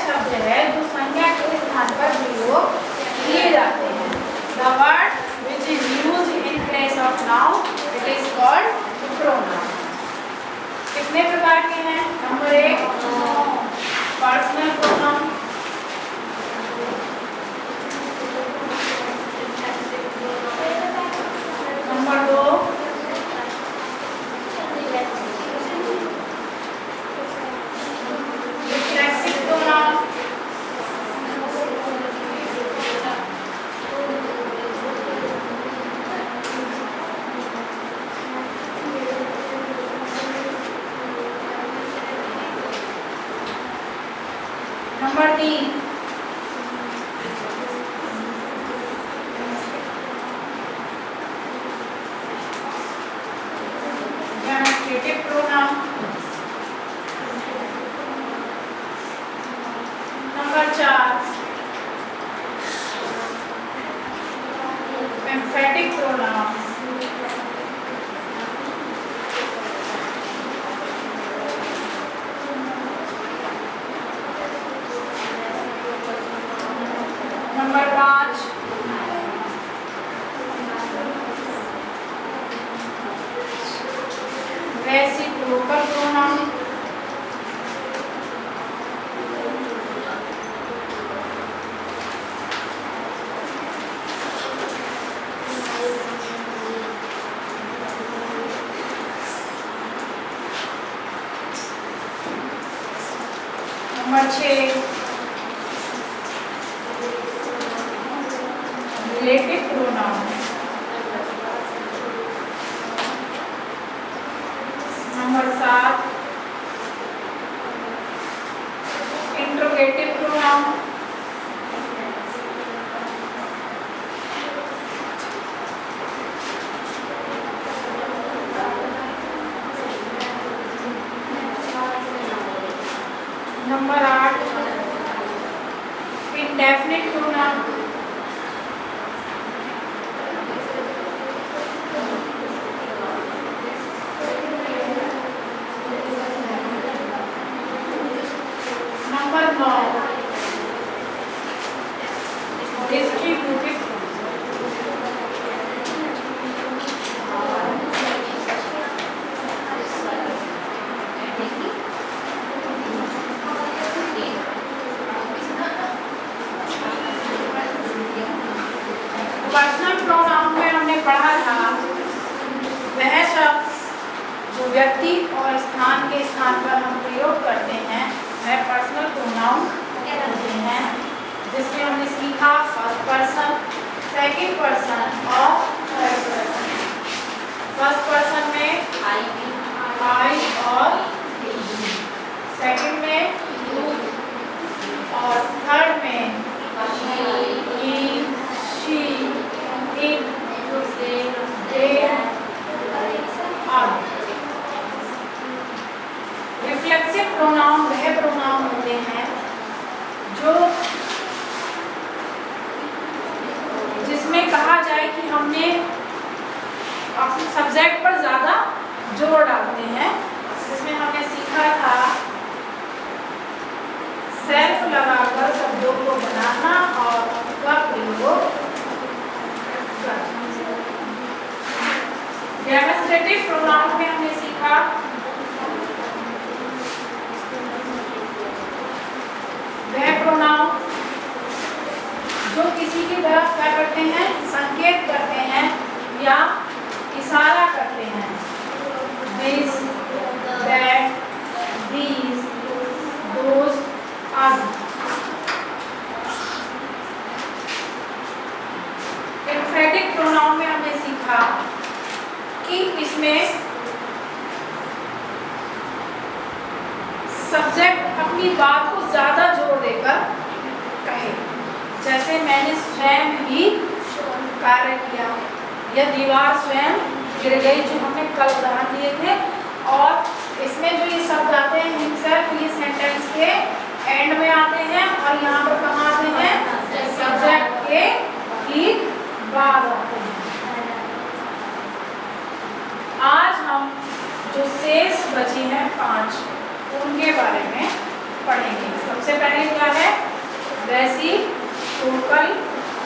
शब्द है जो संज्ञा के स्थान पर प्रयोग किए जाते हैं। The word which is used in place of noun, it is called pronoun. कितने प्रकार के हैं? Number 1 personal pronoun, number 2 reflexive pronoun, number 3 demonstrative pronoun, number 4 emphatic pronoun, number 5 reciprocal pronoun, number 6 relative pronoun, number 7 interrogative pronoun, number 8 indefinite pronoun, number 9 distributive, personal pronoun में हमने पढ़ा था वह शब्द जो व्यक्ति और स्थान के स्थान पर हम प्रयोग करते हैं वह पर्सनल प्रोनाउन कहते हैं, जिसमें हमने सीखा फर्स्ट पर्सन, सेकंड पर्सन और थर्ड पर्सन। फर्स्ट पर्सन में आई और सेकंड में और थर्ड में he, she, it, they, आदि। रिफ्लेक्सिव प्रोनाउन वह प्रोनाउन होते हैं जो जिसमें कहा जाए कि हमने अपने सब्जेक्ट पर ज्यादा जोर डालते हैं, जिसमें हमने सीखा था सेल्फ लगाकर शब्दों को बनाना और उनका प्रयोग करना। डेमोस्ट्रेटिव प्रोनाउन में हमने सीखा वह प्रोनाउन जो किसी की तरफ क्या करते हैं, संकेत करते हैं या इशारा करते हैं। दिस, दैट, दीज, दोज आदि। एम्फेटिक प्रोनाउन में हमने सीखा कि इसमें सब्जेक्ट अपनी बात को ज्यादा जोर देकर कहे, जैसे मैंने स्वयं ही कार्य किया, यह दीवार स्वयं गिर गई, जो हमने कल उदाहरण दिए थे। और इसमें जो ये शब्द आते हैं हिमसेल्फ, ये सेंटेंस के एंड में आते हैं और यहाँ पर कहाँ आते हैं, सब्जेक्ट के ठीक बाद आते हैं। आज हम जो शेष बचे हैं 5 उनके बारे में पढ़ेंगे। सबसे पहले क्या है, रेसिप्रोकल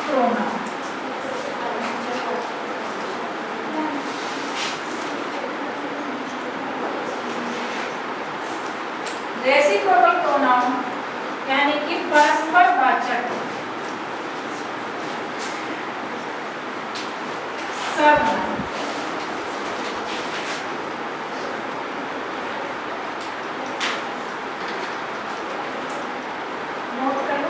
प्रोनाउन। रेसिप्रोकल प्रोनाउन यानी कि परस्पर वाचक सर्वनाम। नोट कर लो।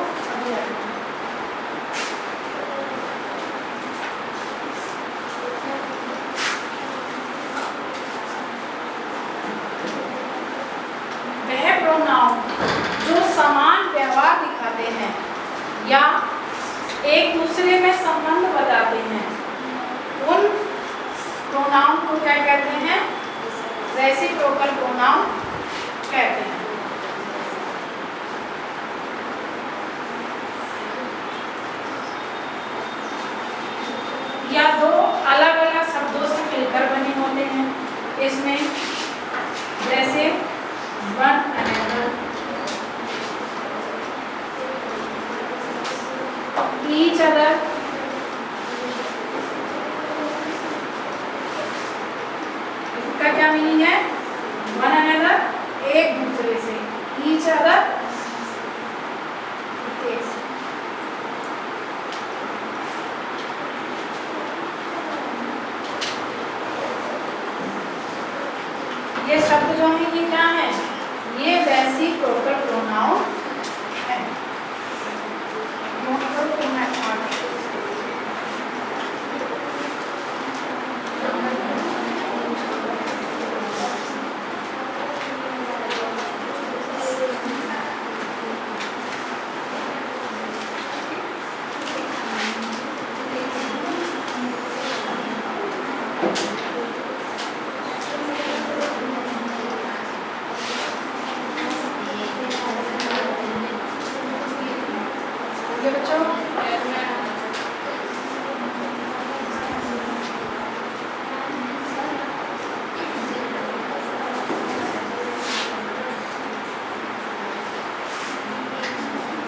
वह प्रोनाउन जो समान व्यवहार दिखाते हैं या एक दूसरे में संबंध बताते हैं, उन प्रोनाउन को क्या कहते हैं, रेसिप्रोकल प्रोनाउन कहते हैं। या दो अलग अलग शब्दों से मिलकर बने होते हैं, इसमें जैसे वन अनदर, ईच अदर, इसका क्या मीनिंग है, वन अनदर एक दूसरे से, ईच अदर ये शब्द जो है ये क्या है, ये रेसिप्रोकल प्रोनाउन है। बच्चों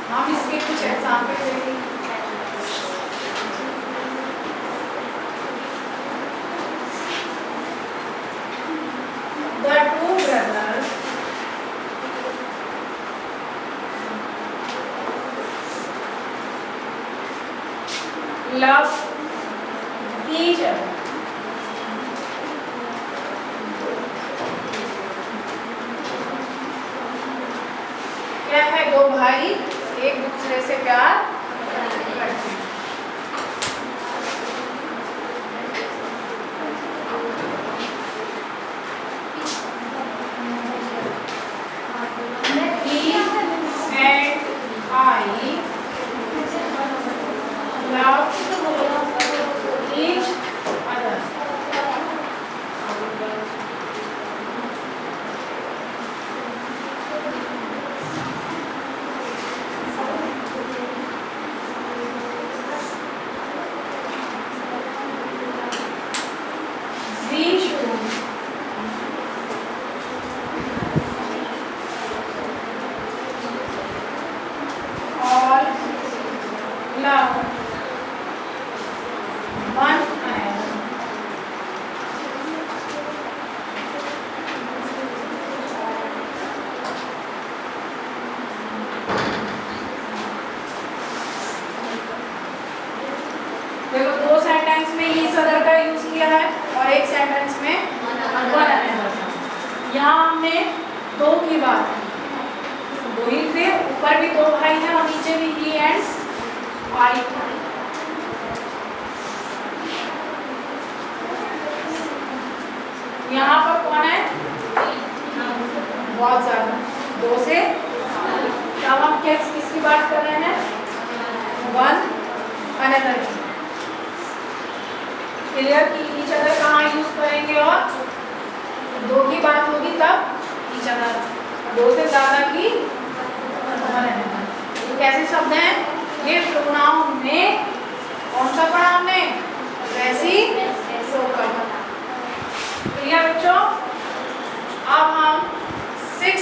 हम इसके कुछ एग्जाम्पल देंगे। The two brothers love each other. क्या है, दो भाई एक दूसरे से प्यार करते हैं। He and I love each other. We should all love one another. देखो दो सेंटेंस में इस अदर का यूज किया है और एक सेंटेंस में वन अनदर। यहाँ हमने दो की बात की, दो ही थे, ऊपर भी दो भाई हैं और नीचे भी ही एंड आई। यहाँ पर कौन है, बहुत ज्यादा, दो से। तब हम किसकी बात कर रहे हैं, वन अनदर की। क्लियर कि ईच अदर कहाँ यूज करेंगे, और दो की बात होगी तब ईच अदर, दो से ज्यादा की ये कैसे शब्द हैं, ये प्रोनाउन में कौन सा पढ़ा हमने, रेसिप्रोकल। क्लियर बच्चों। अब हम 6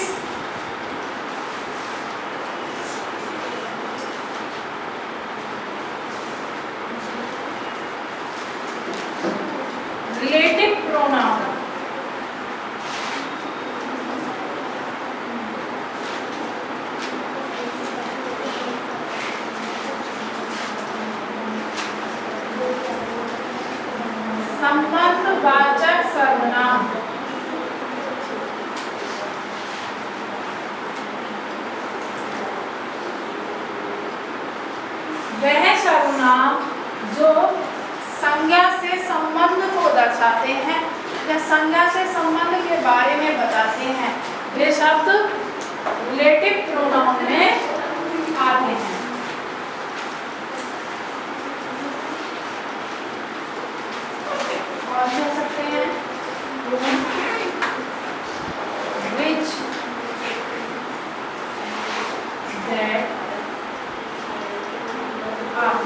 सर्वनाम जो संज्ञा से संबंध को दर्शाते हैं या संज्ञा से संबंध के बारे में बताते हैं, वे शब्द रिलेटिव प्रोनाउन में आते हैं। और कह सकते हैं which, that, are।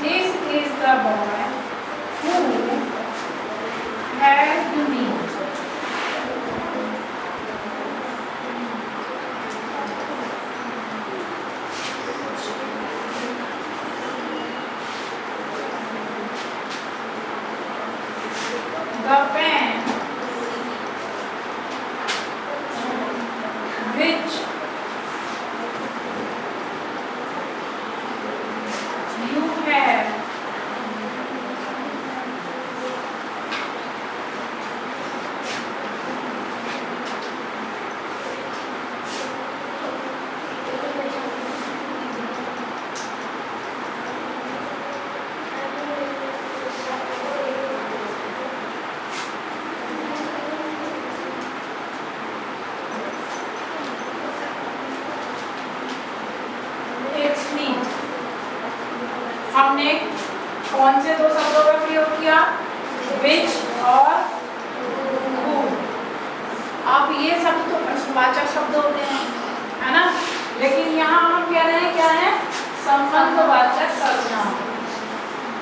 This is the boy who had me। The pen which you have हमने कौन से दो शब्दों का प्रयोग किया, which और who। अब ये शब्द तो प्रश्नवाचक शब्द होते हैं, है ना, लेकिन यहाँ हम कह रहे हैं क्या है, संबंधवाचक सर्वनाम।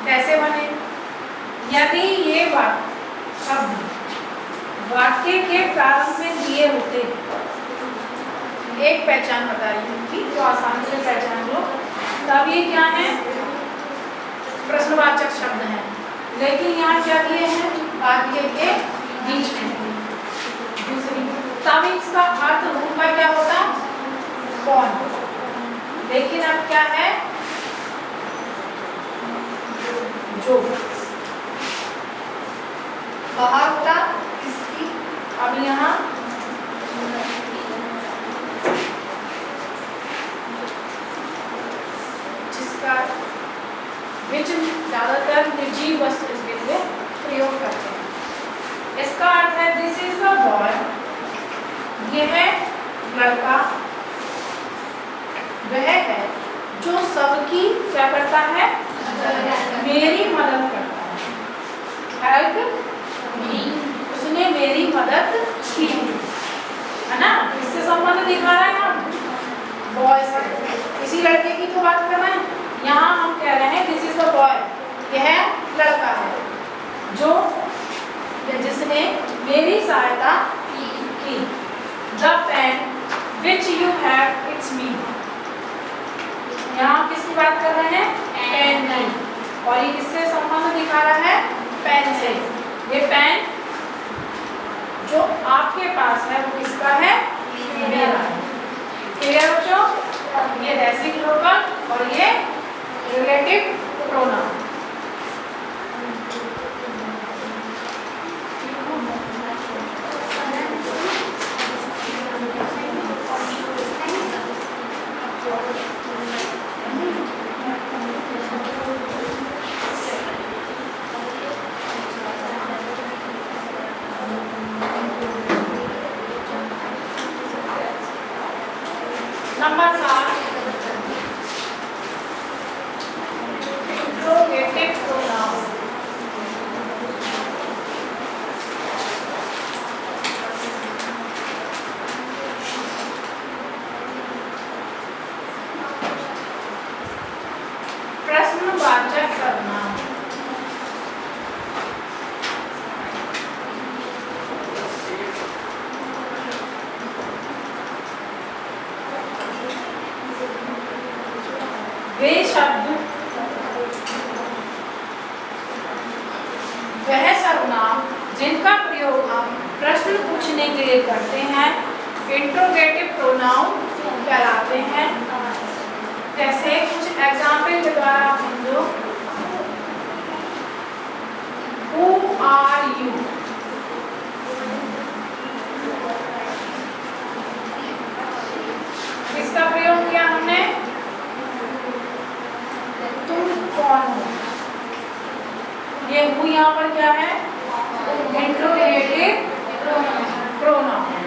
कैसे बने, यदि ये शब्द वाक्य के प्रारंभ में दिए होते, एक पहचान बता रही हूँ कि तो आसानी से पहचान लो, तब ये क्या है, प्रश्नवाचक शब्द हैं। लेकिन यहाँ क्या दिए हैं, वाक्य के बीच में। दूसरी, तब इसका अर्थ उनका क्या होता, कौन। लेकिन अब क्या है, जो बाहर होता इसकी, अब यहाँ जिसका विच ज्यादातर निर्जीव वस्तु के लिए प्रयोग करते हैं। इसका अर्थ है दिस इज द बॉय, यह लड़का वह है जो सबकी क्या करता है, मेरी मदद करता है, हेल्प मी, उसने मेरी मदद की, है ना, इससे संबंध दिखा रहा है हम बॉय से, किसी लड़के की तो बात कर रहे हैं। यहाँ हम कह रहे हैं दिस इज द बॉय, यह लड़का है जो जिसने मेरी सहायता की। The pen which you have it's me, यहाँ किसकी बात कर रहे हैं, पेन की, और ये किससे संबंध दिखा रहा है, पेन से। ये पेन जो आपके पास है वो किसका है, मेरा है। क्लियर बच्चों, ये रेसिप्रोकल और ये relative pronoun. Number 7, interrogative pronoun. प्रश्नवाचक सर्वनाम। वे शब्द वह सर्वनाम जिनका प्रयोग हम प्रश्न पूछने के लिए करते हैं, इंट्रोगेटिव प्रोनाउन कहलाते हैं। जैसे कुछ एग्जाम्पल के द्वारा हम लोग Who are you? इसका प्रयोग किया हमने तुम कौन हो। ये हु यहाँ पर क्या है? इंट्रोगेटिव प्रोनाउन है।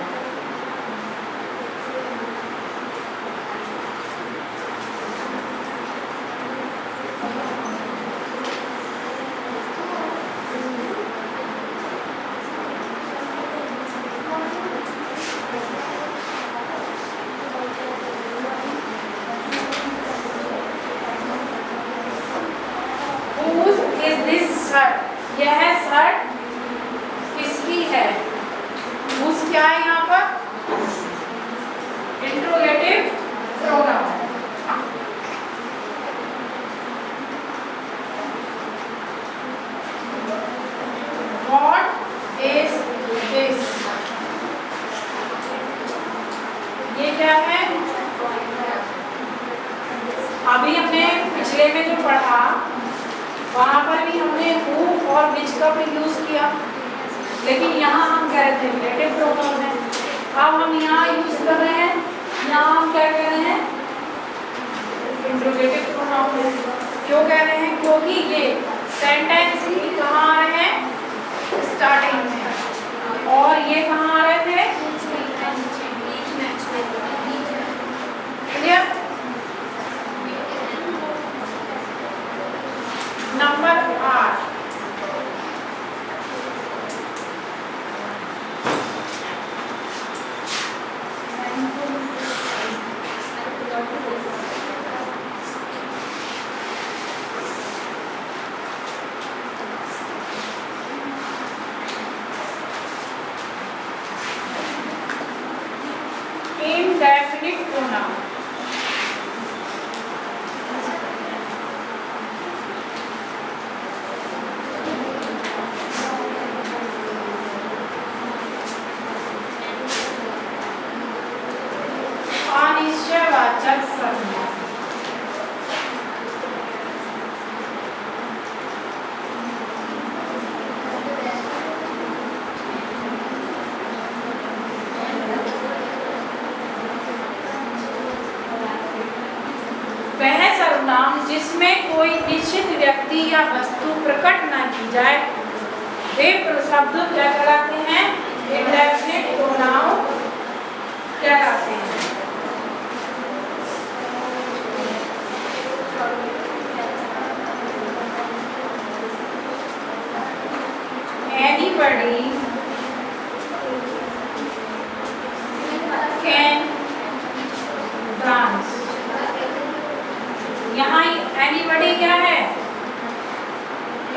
यह शर्ट किसकी है? उस क्या है यहाँ पर? Interrogative pronoun. What is this? ये क्या है? अभी हमने पिछले में जो पढ़ा वहाँ पर भी हमने हु और विच का भी यूज किया, लेकिन यहाँ हम कह रहे थे रिलेटिव प्रोनाउन है। अब हम यहाँ यूज कर रहे हैं, यहाँ हम क्या कह रहे हैं? इंट्रोगेटिव प्रोनाउन है। क्यों कह रहे हैं? क्योंकि ये सेंटेंस ही कहाँ आ रहे हैं? स्टार्टिंग में। और ये कहाँ आ रहे थे? क्लियर? Number 8, indefinite pronoun। अनिश्चयवाचक संज्ञा। वह सर्वनाम जिसमें कोई निश्चित व्यक्ति या वस्तु प्रकट न की जाए वे शब्द क्या कहलाते हैं? इंडेफिनिट प्रोनाउन कहलाते हैं। Anybody can dance। यहाँ anybody क्या है?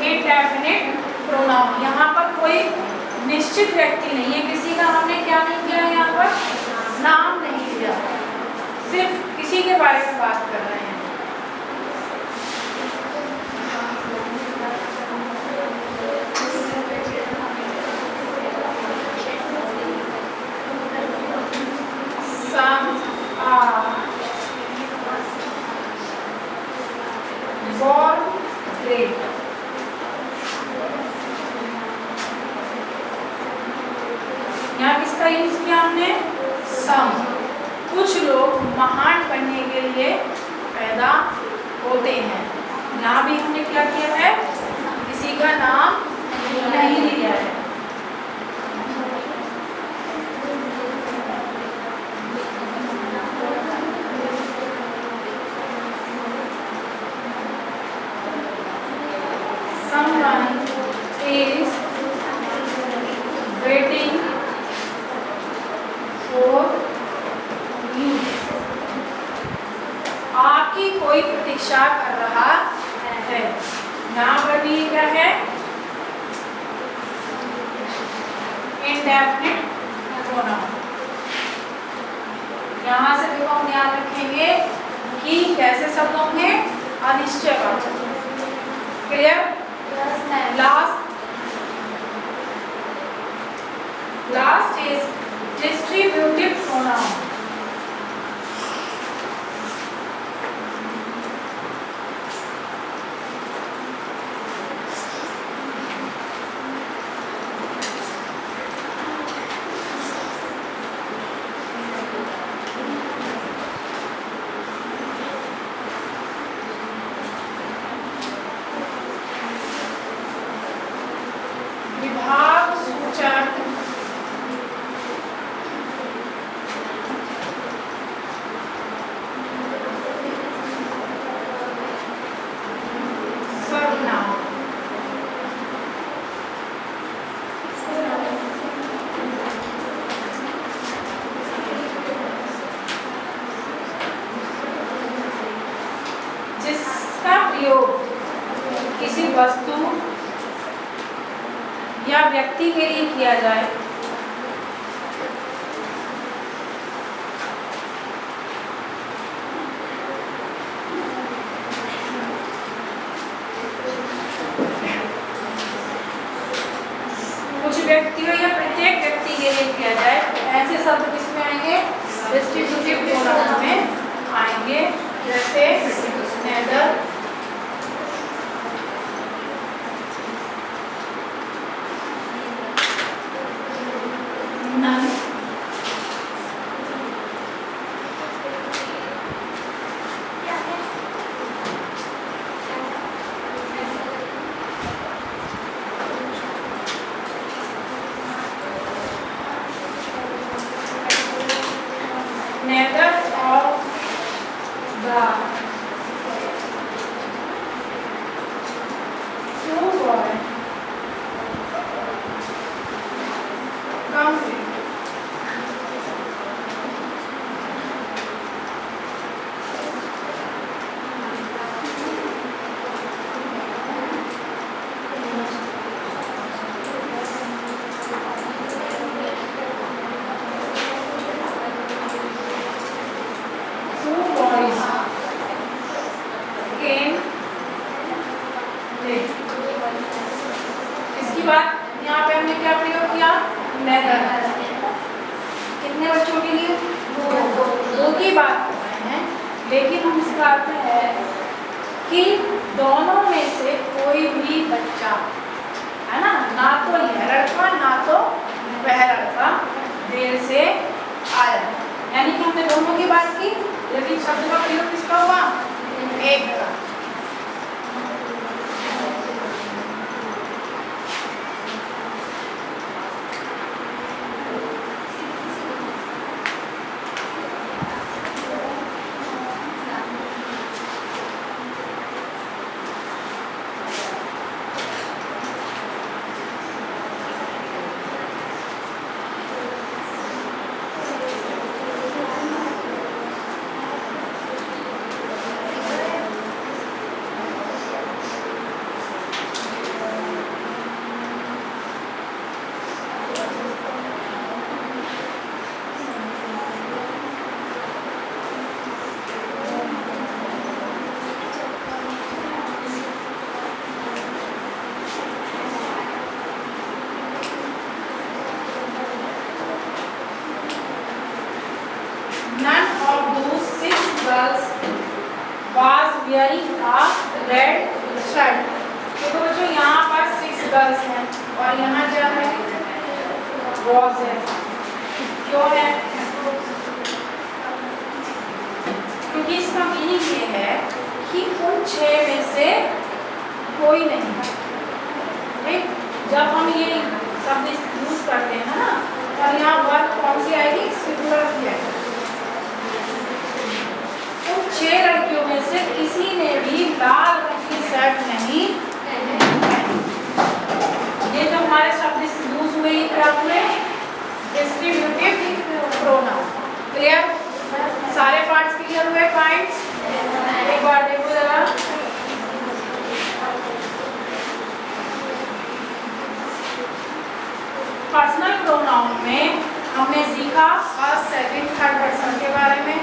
Indefinite pronoun. यहाँ पर कोई निश्चित व्यक्ति नहीं है, किसी का हमने क्या नहीं किया? यहाँ पर नाम नहीं दिया, सिर्फ किसी के बारे में बात कर रहे हैं। Some are born great। यहाँ किसका यूज किया हमने? सम। कुछ लोग महान बनने के लिए पैदा होते हैं। यहाँ भी हमने क्या किया है? किसी का नाम नहीं लिया है। Someone is waiting for you। आपकी कोई प्रतीक्षा कर रहा है। यहाँ पर भी क्या है? Indefinite pronoun. यहाँ से देखो हम याद रखेंगे कि कैसे शब्द होंगे? अनिश्चयवाचक। Clear? Last is distributive pronoun। प्रयोग किसी वस्तु या व्यक्ति के लिए किया जाए कुछ व्यक्तियों या प्रत्येक व्यक्ति के लिए किया जाए, ऐसे शब्द किसमें आएंगे? डिस्ट्रीब्यूटिव प्रोनाउन में आएंगे, जैसे neither, none, neither of the two boys come with इसकी बात यहाँ पे हमने क्या प्रयोग किया? नेदर। कितने बच्चों के लिए? दो की बात कर रहे हैं, लेकिन हम इस बात में है कि दोनों में से कोई भी बच्चा, है ना तो यह लड़का ना तो वह लड़का देर से आया, यानी कि हमने दोनों की बात की, लेकिन शब्द का प्रयोग किसका हुआ? एक का। None of those 6 girls was wearing a red shirt. तो बच्चों यहाँ पर 6 गर्ल्स हैं और यहाँ क्या है? was है। क्यों है? क्योंकि इसका मीनिंग ये है कि उन 6 में से कोई नहीं है। ठीक? जब हम ये शब्द यूज करते हैं ना, और यहाँ वर्ब कौन सी आएगी? सिंगुलर की आएगी। 6 लड़कियों में से किसी ने भी लाल रंग की शर्ट नहीं पहनी। ये जो हमारे शब्द यूज हुए क्या हुए? Distributive pronoun. क्लियर? सारे पार्ट्स क्लियर हुए? पॉइंट्स एक बार देखो जरा। पर्सनल प्रोनाउन में हमने सीखा फर्स्ट, सेकंड, थर्ड पर्सन के बारे में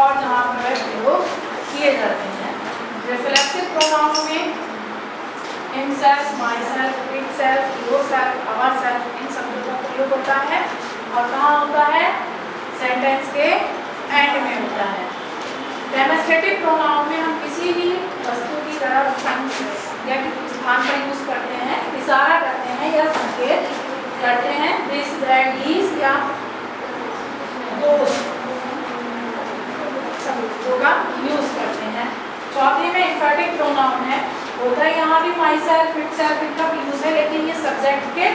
और जहाँ पर प्रयोग किए जाते हैं। रिफ्लेक्सिव प्रोनाउन में himself, myself, itself, yourself, ourself, इन शब्दों का प्रयोग होता है और कहाँ होता है? सेंटेंस के एंड में होता है। डेमोस्ट्रेटिव प्रोनाउन में हम किसी भी वस्तु की तरफ या किसी स्थान पर यूज करते हैं, इशारा करते हैं या संकेत करते हैं। दिस, दैट, दीज या दोस शब्दों का यूज करते हैं। चौथे में एम्फैटिक प्रोनाउन है, होता है यहाँ भी माई सेल्फ, इट सेल्फ, इनका यूज है, लेकिन ये सब्जेक्ट के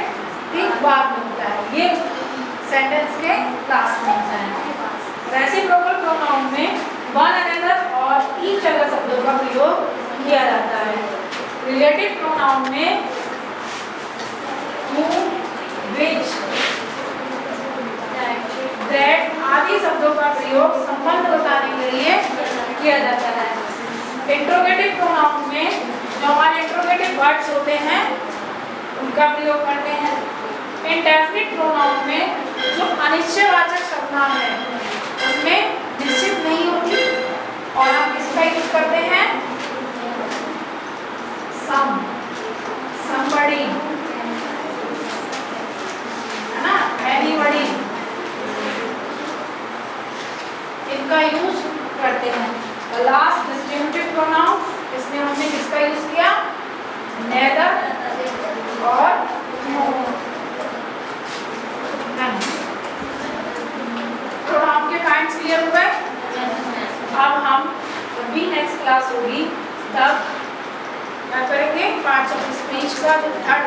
ठीक बाद में होता है, ये सेंटेंस के लास्ट में होता है। रेसिप्रोकल प्रोनाउन में वन अनदर और ईच अदर शब्दों का प्रयोग किया जाता है। रिलेटिव प्रोनाउन में whom, which, that आदि शब्दों का प्रयोग संबंध बताने के लिए किया जाता है। इंट्रोगेटिव प्रोनाउन में वर्ड्स होते हैं उनका प्रयोग करते हैं। इंडेफिनिट प्रोनाउन में जो अनिश्चयवाचक सर्वनाम है उसमें निश्चित नहीं होती और हम किसका यूज करते हैं? सम, somebody, है ना, anybody, इनका यूज करते हैं। लास्ट डिस्टिंक्टिव प्रोनाउन, इसमें हमने किसका यूज किया? नेदर और नो। प्रोनाउन के काइंड्स क्लियर हुए? अब हम जब भी नेक्स्ट क्लास होगी तब क्या करेंगे? पार्ट्स ऑफ स्पीच का जो थर्ड